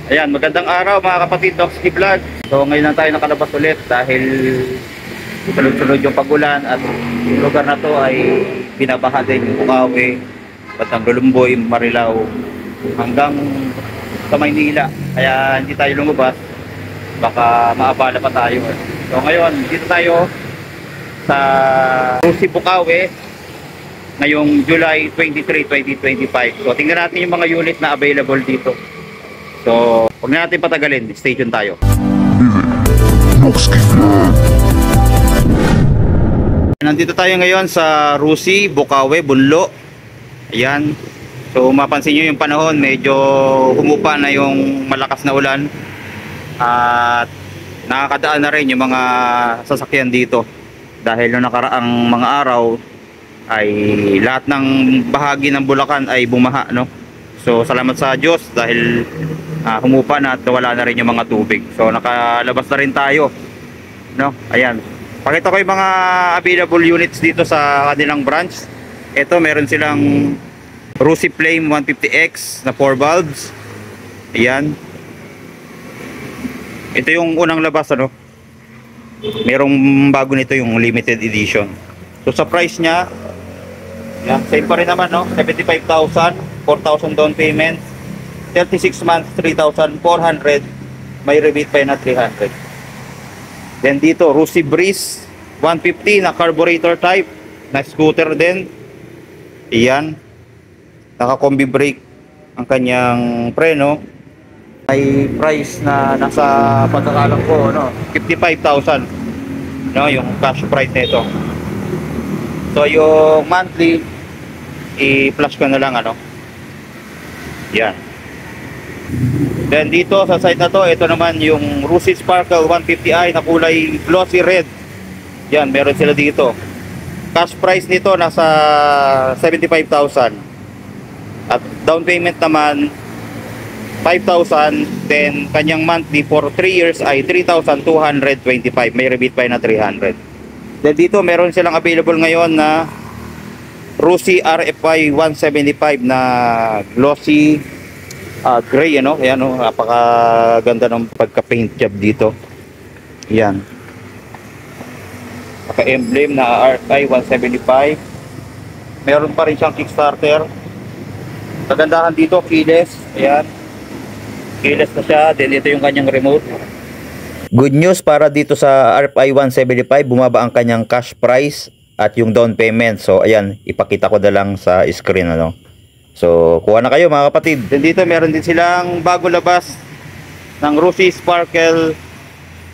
Ayan, magandang araw mga kapatid, Doxy Vlog. So ngayon na tayo nakalabas ulit dahil sunod-sunod yung pagulan at yung lugar na to ay binabaha din yung Bukawi, Batang Lulumboy, Marilao hanggang sa Maynila. Kaya hindi tayo lumabas, baka maabala pa tayo. So ngayon, dito tayo sa Rusi, Bukawi ngayong July 23, 2025. So tingnan natin yung mga unit na available dito. So, huwag na natin patagalin. Stay tuned tayo. Nandito tayo ngayon sa Rusi, Bukawi, Bunlo. Ayan. So, mapansin nyo yung panahon. Medyo humupa na yung malakas na ulan. At nakakadaan na rin yung mga sasakyan dito. Dahil noong nakaraang mga araw ay lahat ng bahagi ng Bulacan ay bumaha, no? So, salamat sa Diyos dahil humupa na at wala na rin yung mga tubig. So nakalabas na rin tayo, no? Ayan, pakita ko yung mga available units dito sa kanilang branch. Ito, meron silang Rusi Flame 150X na 4 valves. Ayan, ito yung unang labas, ano? Merong bago nito, yung limited edition. So sa price nya, yan, same pa rin naman, no? 75,000, 4,000 down payment, 36 months, 3,400. May rebate pa yun na 300. Then dito, Rusi Breeze 150 na carburetor type na scooter din. Iyan, naka-combi brake ang kanyang preno. May price na nasa pagkakalam ko, no, 55,000, no, yung cash price nito. So yung monthly i-flash ko na lang, ano. Yan. Then dito sa side na to, ito naman yung Rusi Sparkle 150i na kulay glossy red. Yan, meron sila dito. Cash price nito nasa 75,000. At down payment naman 5,000. Then kanyang monthly for 3 years ay 3,225. May rebate pa na 300. Then dito meron silang available ngayon na Rusi RFI 175 na glossy gray, ano. Ayan, oh, napakaganda ng pagka-paint job dito. Yan, naka-emblem na RFI 175. Meron pa rin siyang kickstarter. Kagandahan dito, keyless. Ayan, keyless na siya. Then ito yung kanyang remote. Good news para dito sa RFI 175, bumaba ang kanyang cash price at yung down payment. So ayan, ipakita ko na lang sa screen, ano. So kuha na kayo mga kapatid. Then dito meron din silang bago labas ng Rusi Sparkle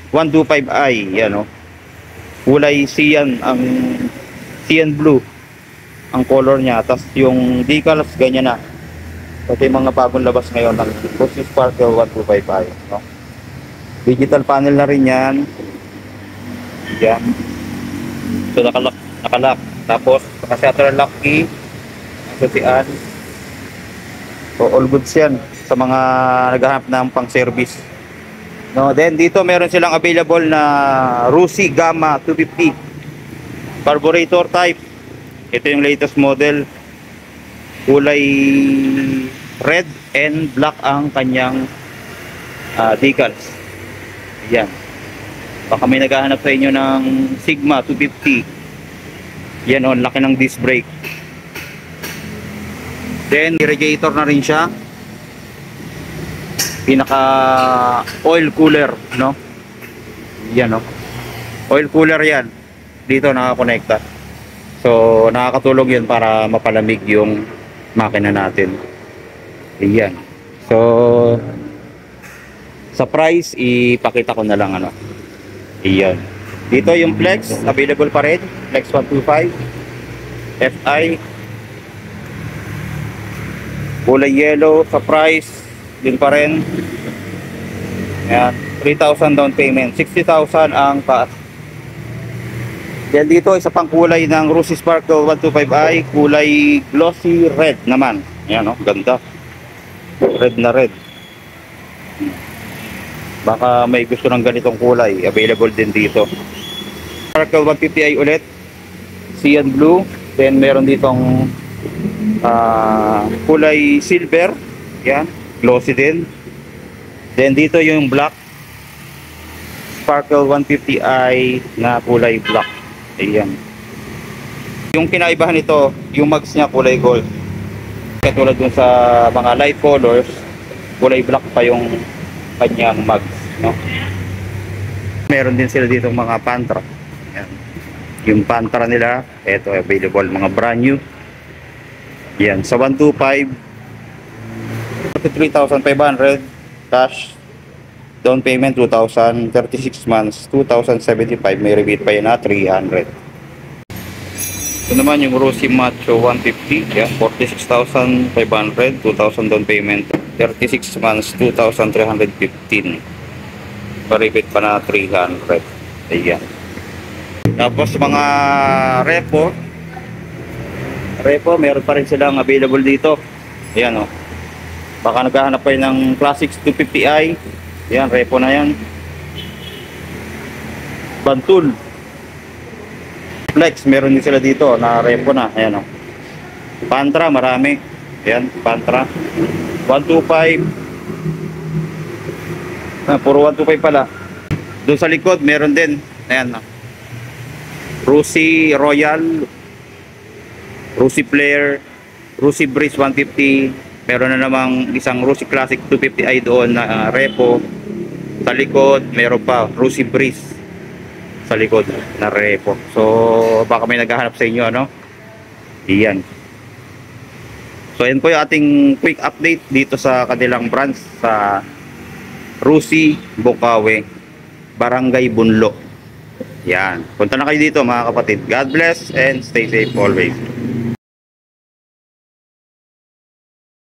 125i. Yan, oh. Kulay cyan, ang cyan blue ang color niya. Tapos yung decals ganyan na. Ito yung mga bagong labas ngayon ng Rusi Sparkle 125i, no? Digital panel na rin yan. Yan. So nakalock. Tapos naka-shutter lock key ang sasian. So all goods yan sa mga naghahanap ng pang service, no. Then dito meron silang available na Rusi Gamma 250 carburetor type. Ito yung latest model. Kulay red and black ang kanyang decals. Yan. Baka may naghahanap sa inyo ng Sigma 250. Yan, oh, laki ng disc brake. Then radiator na rin siya. Pinaka oil cooler, no? Yan, oh. Oil cooler yan. Dito nakakonekta. So nakakatulong yun para mapalamig yung makina natin. Yan. So sa price, ipakita ko na lang, ano. Iyan. Dito yung Flex, available pa rin. Flex 125 FI. Kulay yellow. Sa price, din pa rin. Ayan. 3,000 down payment. 60,000 ang taas. Then dito, isa pang kulay ng Rusi Sparkle 125i. Kulay glossy red naman. Ayan, oh. Ganda. Red na red. Baka may gusto ng ganitong kulay, available din dito. Sparkle 150i ulit, cyan blue. Then meron ditong kulay silver. Yan, glossy din. Then dito yung black Sparkle 150i na kulay black. Ayan. Yung kinaibahan nito, yung mags niya kulay gold. Katulad dun sa mga light colors, kulay black pa yung kanyang mags, no? Meron din sila dito mga Pantra. Ayan. Yung Pantra nila, ito available, mga brand new. Yan, sa 125, 3,500 cash. Down payment 2,000, 36 months, 2,075, may rebate pa yan na 300. Ito naman yung Rossi Macho 150, yan, 46,500, 2,000 down payment, 36 months, 2,315. Pa-rebate pa na 300. Ayan. Tapos mga repo, meron pa rin silang available dito. Ayan o. Baka naghahanap kayo ng Classics 250i. Ayan, repo na yan. Bantul. Flex, meron din sila dito na repo na. Ayan o. Pantra, marami. Ayan, Pantra. 125. Puro 125 pala. Doon sa likod, meron din. Ayan o. Rossi Royal, Rossi Player, Rossi Breeze 150. Meron na namang isang Rossi Classic 250i doon na repo. Sa likod, meron pa Rossi Breeze sa likod na repo. So, baka may naghahanap sa inyo, ano? Iyan. So, yan po yung ating quick update dito sa kanilang branch sa Rossi, Bocaue, Barangay Bunlo. Yan. Punta na kayo dito mga kapatid. God bless and stay safe always.